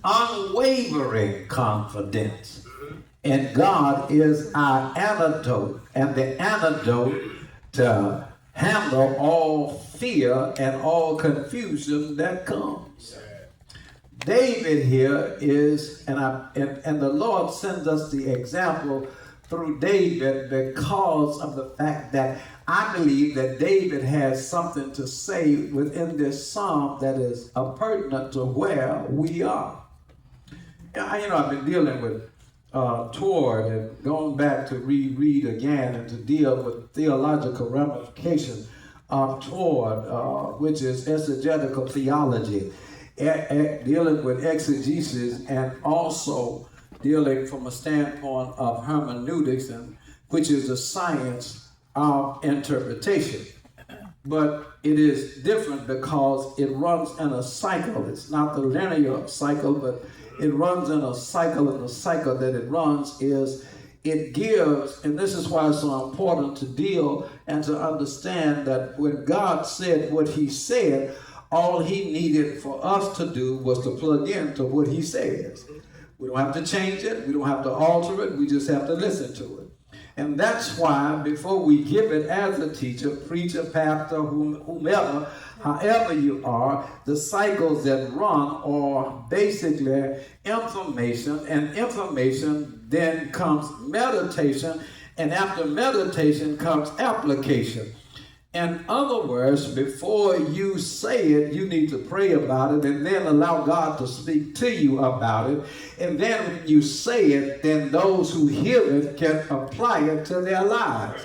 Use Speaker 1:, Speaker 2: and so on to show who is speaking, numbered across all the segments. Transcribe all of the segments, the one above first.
Speaker 1: unwavering confidence. And God is our antidote, and the antidote to handle all fear and all confusion that comes. David here is, and the Lord sends us the example through David because of the fact that I believe that David has something to say within this psalm that is pertinent to where we are. I've been dealing with toward and going back to reread again and to deal with theological ramifications of toward, which is exegetical theology, dealing with exegesis and also dealing from a standpoint of hermeneutics, and which is the science of interpretation. But it is different because it runs in a cycle. It's not the linear cycle, but it runs in a cycle, and the cycle that it runs is it gives, and this is why it's so important to deal and to understand that when God said what he said, all he needed for us to do was to plug into what he says. We don't have to change it. We don't have to alter it. We just have to listen to it. And that's why before we give it as a teacher, preacher, pastor, whomever, however you are, the cycles that run are basically information, and information then comes meditation, and after meditation comes application. In other words, before you say it, you need to pray about it and then allow God to speak to you about it. And then when you say it, then those who hear it can apply it to their lives.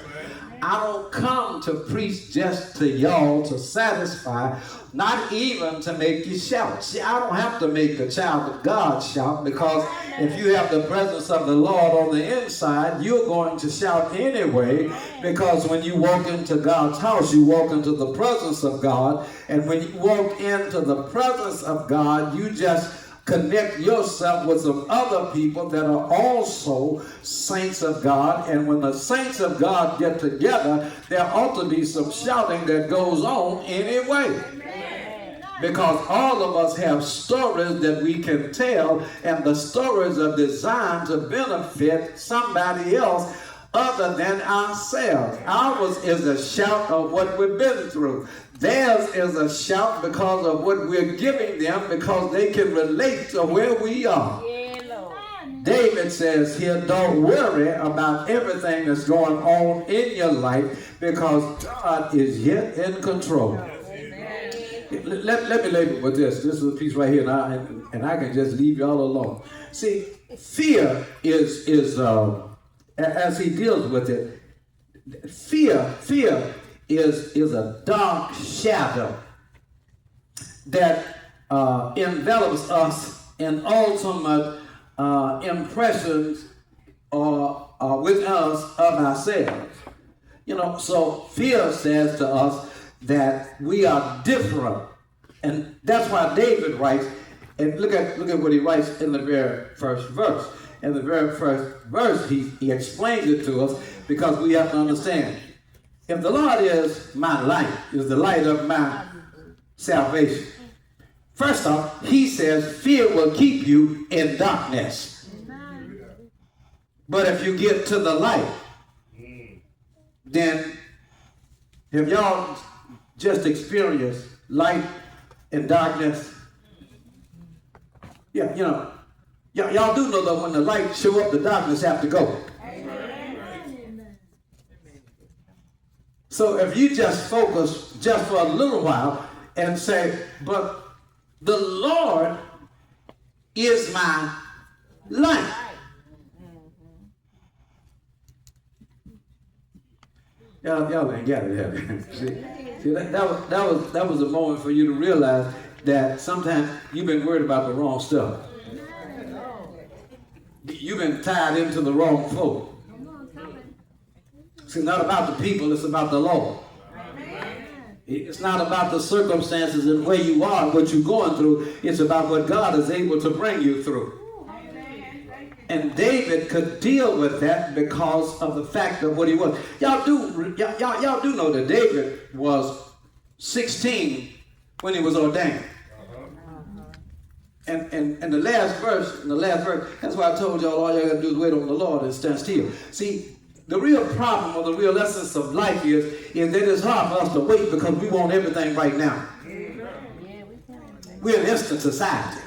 Speaker 1: I don't come to preach just to y'all to satisfy, not even to make you shout. See, I don't have to make a child of God shout, because if you have the presence of the Lord on the inside, you're going to shout anyway, because when you walk into God's house, you walk into the presence of God. And when you walk into the presence of God, you just connect yourself with some other people that are also saints of God. And when the saints of God get together, there ought to be some shouting that goes on anyway. Because all of us have stories that we can tell, and the stories are designed to benefit somebody else other than ourselves. Ours is a shout of what we've been through. Theirs is a shout because of what we're giving them, because they can relate to where we are. David says here, don't worry about everything that's going on in your life, because God is yet in control. Let me label with this. This is a piece right here, and I can just leave y'all alone. See, fear is as he deals with it, fear is a dark shadow that envelops us in ultimate impressions with us of ourselves. So fear says to us that we are different. And that's why David writes, and look at what he writes in the very first verse. In the very first verse, he explains it to us, because we have to understand. If the Lord is my light, is the light of my salvation, first off, he says fear will keep you in darkness. But if you get to the light, then if y'all just experience light and darkness, y'all do know that when the light show up, the darkness have to go. So if you just focus just for a little while and say, but the Lord is my light. Y'all ain't got it yet. See, that was a moment for you to realize that sometimes you've been worried about the wrong stuff. You've been tied into the wrong folk. It's not about the people, it's about the Lord. It's not about the circumstances and where you are, what you're going through. It's about what God is able to bring you through. And David could deal with that because of the fact of what he was. Y'all do know that David was 16 when he was ordained. And the last verse, that's why I told y'all all y'all got to do is wait on the Lord and stand still. See, the real problem or the real essence of life is that it's hard for us to wait because we want everything right now. We're an instant society.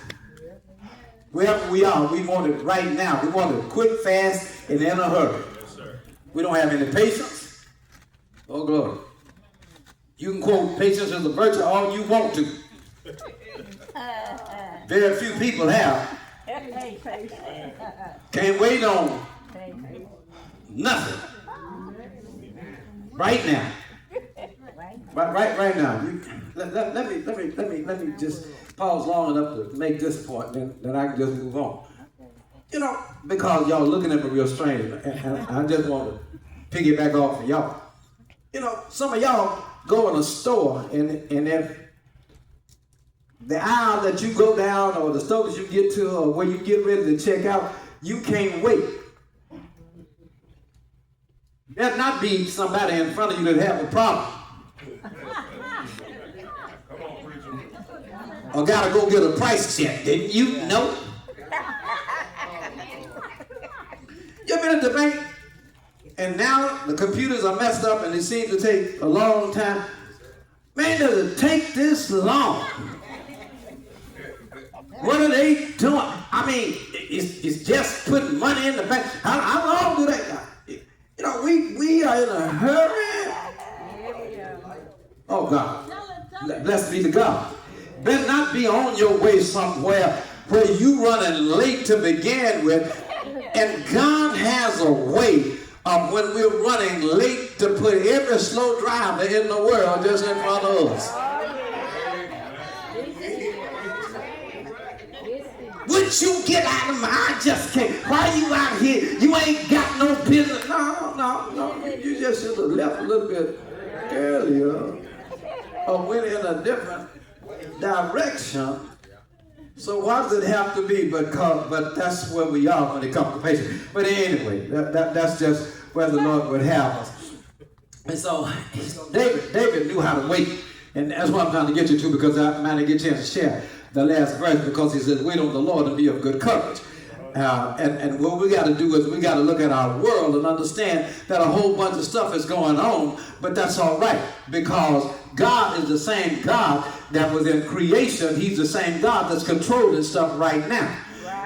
Speaker 1: Wherever we are, we want it right now. We want it quick, fast, and in a hurry. We don't have any patience. Oh, glory. You can quote patience as a virtue all you want to. Very few people have. Can't wait on nothing. Right now. Right now. Let me just pause long enough to make this point, then I can just move on. You know, because y'all looking at me real strange, and I just want to piggyback off of y'all. You know, some of y'all go in a store, and if the aisle that you go down or the store that you get to or where you get ready to check out, you can't wait. There'll not be somebody in front of you that have a problem. Or gotta go get a price check, didn't you know? You been at the bank and now the computers are messed up and it seems to take a long time. Man, does it take this long? What are they doing? I mean, it's just putting money in the bank. How long do they? You know, we are in a hurry. Oh God, blessed be the God. Better not be on your way somewhere where you running late to begin with, and God has a way of when we're running late to put every slow driver in the world just in front of us. Would you get out of my? I just can't. Why you out here? You ain't got no business. No. You just should have left a little bit earlier or went in a different direction. So why does it have to be? But that's where we are when it comes to patience. But anyway, that's just where the Lord would have us. And so David knew how to wait. And that's what I'm trying to get you to, because I might not get a chance to share the last verse, because he says, wait on the Lord and be of good courage. And what we got to do is we got to look at our world and understand that a whole bunch of stuff is going on, but that's all right, because God is the same God that was in creation. He's the same God that's controlling stuff right now.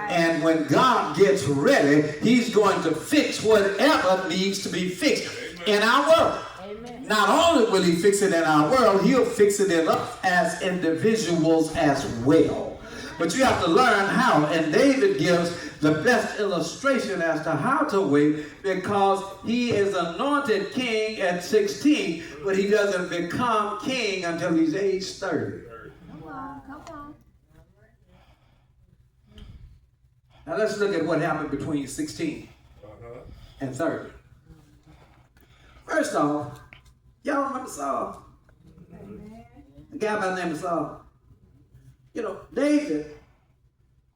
Speaker 1: And when God gets ready, he's going to fix whatever needs to be fixed in our world. Amen. Not only will he fix it in our world, he'll fix it in us as individuals as well. But you have to learn how. And David gives the best illustration as to how to wait, because he is anointed king at 16, but he doesn't become king until he's age 30. Come on. Now let's look at what happened between 16 and 30. First off, y'all remember Saul? A guy by the name of Saul. You know, David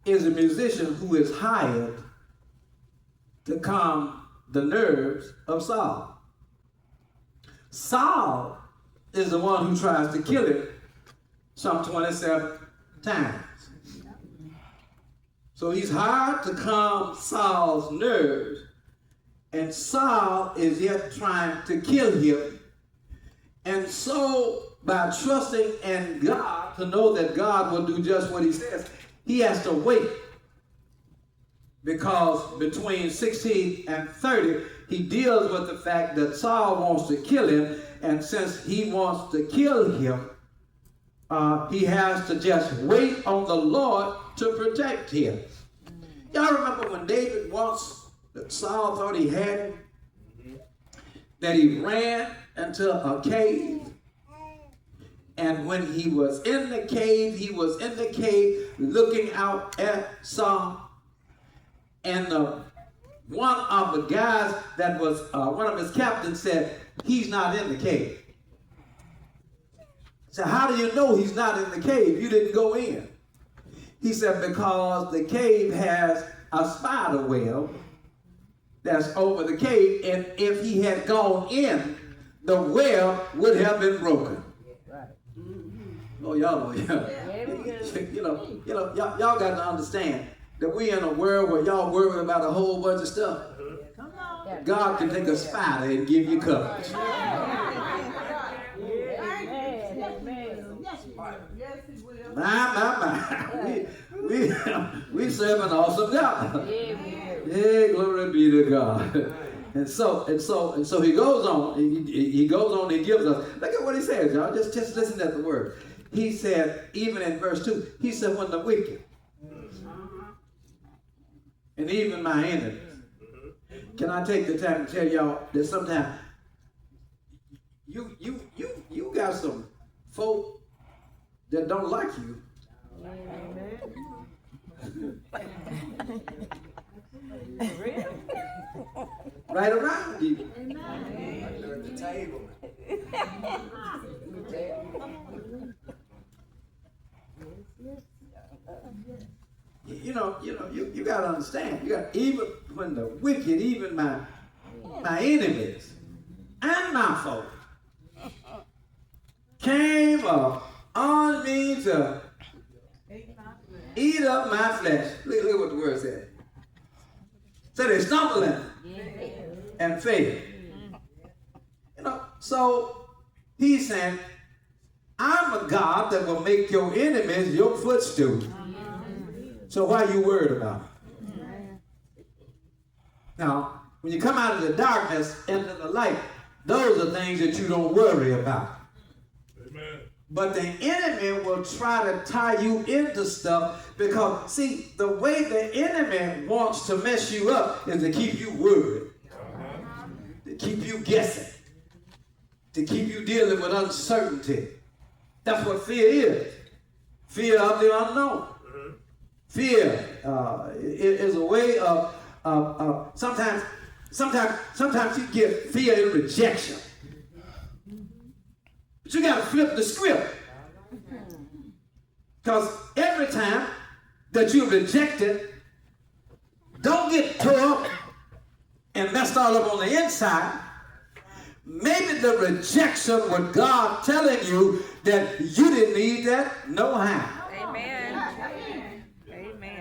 Speaker 1: is a musician who is hired to calm the nerves of Saul. Saul is the one who tries to kill him some 27 times. So he's hired to calm Saul's nerves, and Saul is yet trying to kill him. And so, by trusting in God to know that God will do just what he says, he has to wait. Because between 16 and 30, he deals with the fact that Saul wants to kill him, and since he wants to kill him, he has to just wait on the Lord to protect him. Y'all remember when David once, that Saul thought he had him, that he ran into a cave, and when he was in the cave, looking out at Saul, and one of the guys that was one of his captains said, he's not in the cave. So how do you know he's not in the cave? You didn't go in. He said, because the cave has a spider web that's over the cave, and if he had gone in, the web would have been broken. Oh, y'all know, yeah. y'all got to understand that we in a world where y'all worried about a whole bunch of stuff. God can take a spider and give you courage. My. We serve an awesome God. Yeah, glory be to God. And so he goes on. He goes on. He gives us. Look at what he says, y'all. Just listen to the word. He said, even in verse 2, he said, when the wicked and even my enemies. Can I take the time to tell y'all that sometimes you got some folk that don't like you. Right around you. Under the table. You got to understand. You got even when the wicked, even my enemies and my foes came on me to eat up my flesh. Look what the word said. So they stumbled and failed. So he's saying, I'm a God that will make your enemies your footstool. So why are you worried about it? Now, when you come out of the darkness into the light, those are things that you don't worry about. Amen. But the enemy will try to tie you into stuff because, see, the way the enemy wants to mess you up is to keep you worried, to keep you guessing, to keep you dealing with uncertainty. That's what fear is. Fear of the unknown. Fear is a way of sometimes you get fear and rejection. But you got to flip the script. Because every time that you're rejected, don't get tore up and messed all up on the inside. Maybe the rejection was God telling you that you didn't need that no how.